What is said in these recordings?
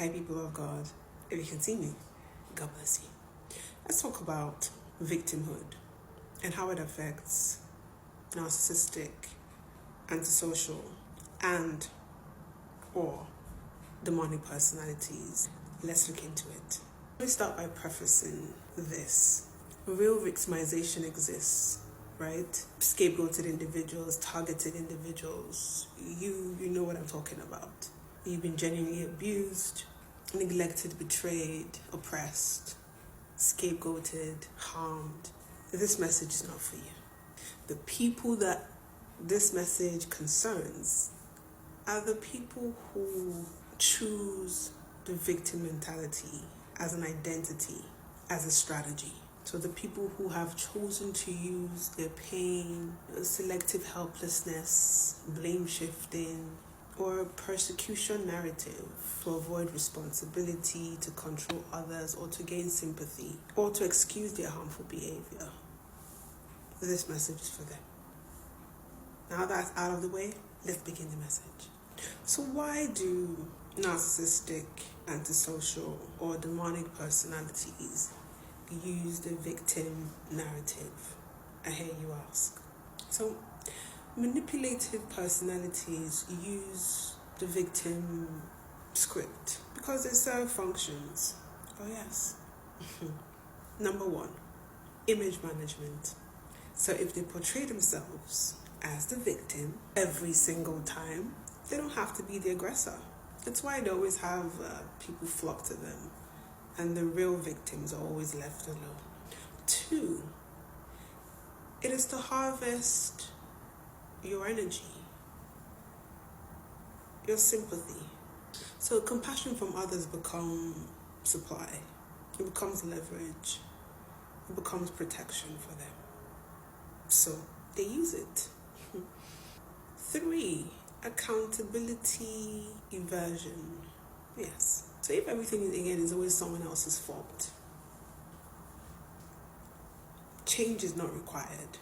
Hi, people of God. If you can see me, God bless you. Let's talk about victimhood and how it affects narcissistic, antisocial, and or demonic personalities. Let's look into it. Let me start by prefacing this. Real victimization exists, right? Scapegoated individuals, targeted individuals. You know what I'm talking about. You've been genuinely abused, neglected, betrayed, oppressed, scapegoated, harmed. This message is not for you. The people that this message concerns are the people who choose the victim mentality as an identity, as a strategy. So the people who have chosen to use their pain, selective helplessness, blame shifting, or persecution narrative to avoid responsibility, to control others, or to gain sympathy, or to excuse their harmful behavior. This message is for them. Now that's out of the way, let's begin the message. So why do narcissistic, antisocial, or demonic personalities use the victim narrative? I hear you ask. So manipulative personalities use the victim script because they serve functions. Oh yes. Number one, image management. So if they portray themselves as the victim every single time, they don't have to be the aggressor. That's why they always have people flock to them, and the real victims are always left alone. Two, it is to harvest your energy, your sympathy. So compassion from others becomes supply. It becomes leverage. It becomes protection for them. So they use it. Three, accountability evasion. Yes. So if everything again is always someone else's fault, change is not required.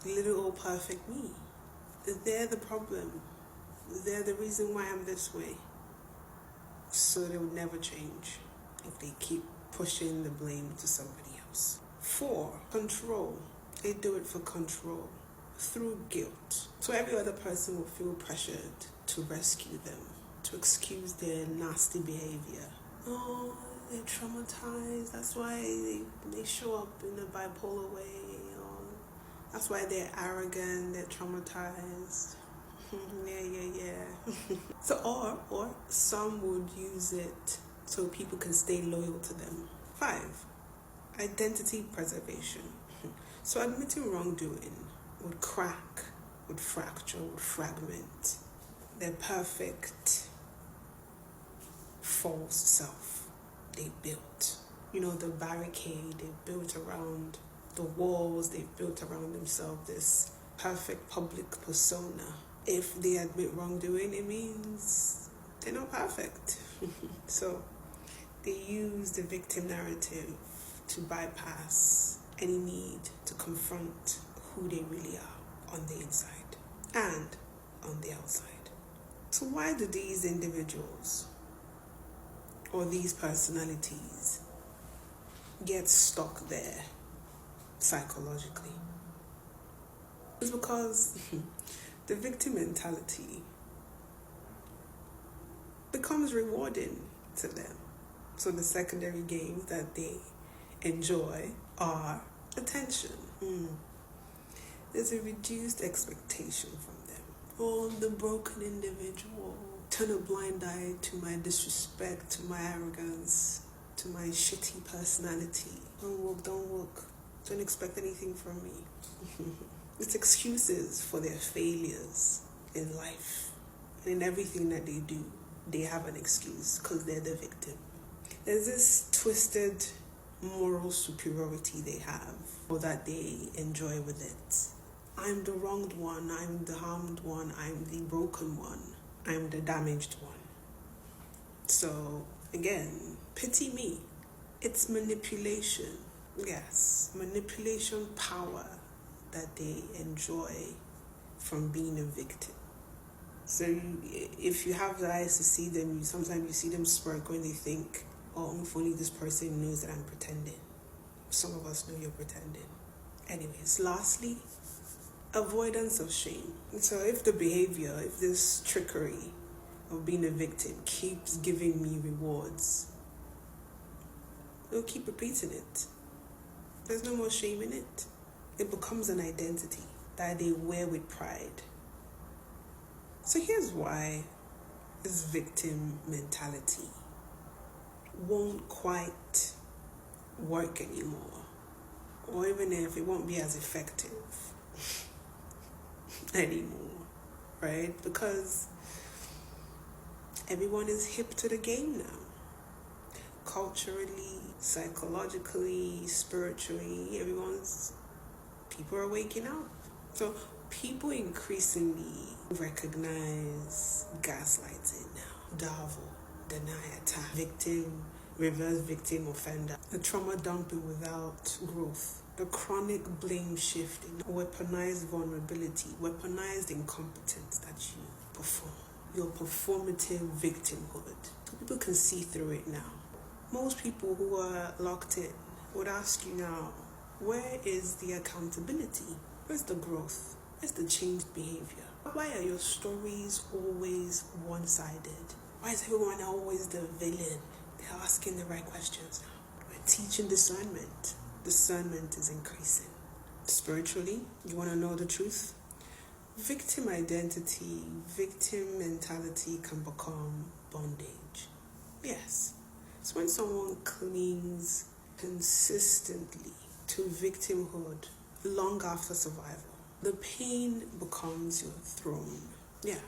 Little old perfect me. They're the problem. They're the reason why I'm this way. So they would never change if they keep pushing the blame to somebody else. 4, control. They do it for control through guilt. So every other person will feel pressured to rescue them, to excuse their nasty behavior. Oh, they're traumatized. That's why they show up in a bipolar way. That's why they're arrogant, they're traumatized. Yeah. So, or some would use it so people can stay loyal to them. 5, identity preservation. So admitting wrongdoing would crack, would fracture, would fragment their perfect false self they built. The barricade they built around the walls they've built around themselves, this perfect public persona. If they admit wrongdoing, it means they're not perfect. So they use the victim narrative to bypass any need to confront who they really are on the inside and on the outside. So why do these individuals or these personalities get stuck there psychologically? It's because the victim mentality becomes rewarding to them. So the secondary gains that they enjoy are attention. There's a reduced expectation from them. Oh, the broken individual. Turn a blind eye to my disrespect, to my arrogance, to my shitty personality. Don't look. Don't expect anything from me. It's excuses for their failures in life. And in everything that they do, they have an excuse because they're the victim. There's this twisted moral superiority they have, or that they enjoy with it. I'm the wronged one, I'm the harmed one, I'm the broken one, I'm the damaged one. So again, pity me. It's manipulation. Yes, manipulation power that they enjoy from being a victim. So if you have the eyes to see them, sometimes you see them smirk when they think, oh, if only this person knows that I'm pretending. Some of us know you're pretending. Anyways, lastly, avoidance of shame. So if this trickery of being a victim keeps giving me rewards, they'll keep repeating it. There's no more shame in it. It becomes an identity that they wear with pride. So here's why this victim mentality won't quite work anymore, or even if it won't be as effective anymore, right? Because everyone is hip to the game now. Culturally, psychologically, spiritually, people are waking up. So people increasingly recognize gaslighting now. Davo, deny, attack, victim, reverse victim offender, the trauma dumping without growth, the chronic blame shifting, weaponized vulnerability, weaponized incompetence that you perform, your performative victimhood. So people can see through it now. Most people who are locked in would ask you now, where is the accountability? Where's the growth? Where's the changed behavior? Why are your stories always one-sided? Why is everyone always the villain? They're asking the right questions now. We're teaching discernment. Discernment is increasing. Spiritually, you want to know the truth? Victim identity, victim mentality can become bondage. Yes. It's when someone clings consistently to victimhood long after survival. The pain becomes your throne. Yeah.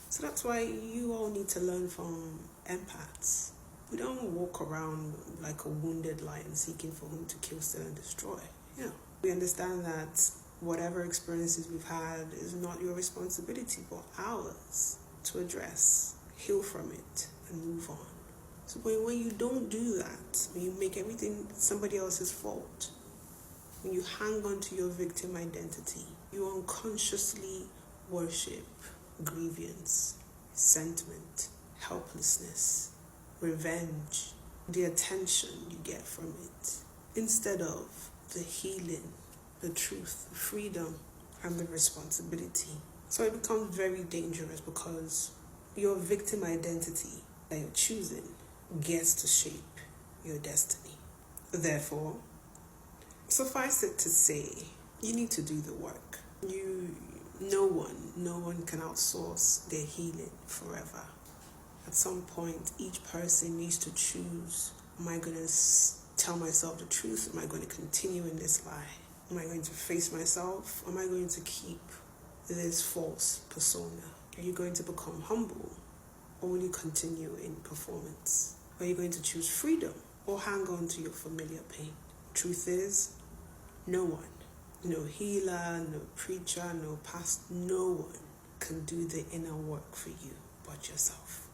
So that's why you all need to learn from empaths. We don't walk around like a wounded lion seeking for whom to kill, steal, and destroy. Yeah. We understand that whatever experiences we've had is not your responsibility, but ours to address, heal from it, and move on. So when you don't do that, when you make everything somebody else's fault, when you hang on to your victim identity, you unconsciously worship grievance, resentment, helplessness, revenge, the attention you get from it, instead of the healing, the truth, the freedom, and the responsibility. So it becomes very dangerous because your victim identity that you're choosing gets to shape your destiny. Therefore, suffice it to say, you need to do the work. No one can outsource their healing forever. At some point, each person needs to choose, am I going to tell myself the truth? Am I going to continue in this lie? Am I going to face myself? Am I going to keep this false persona? Are you going to become humble, or will you continue in performance? Are you going to choose freedom or hang on to your familiar pain? Truth is, no one, no healer, no preacher, no pastor, no one can do the inner work for you but yourself.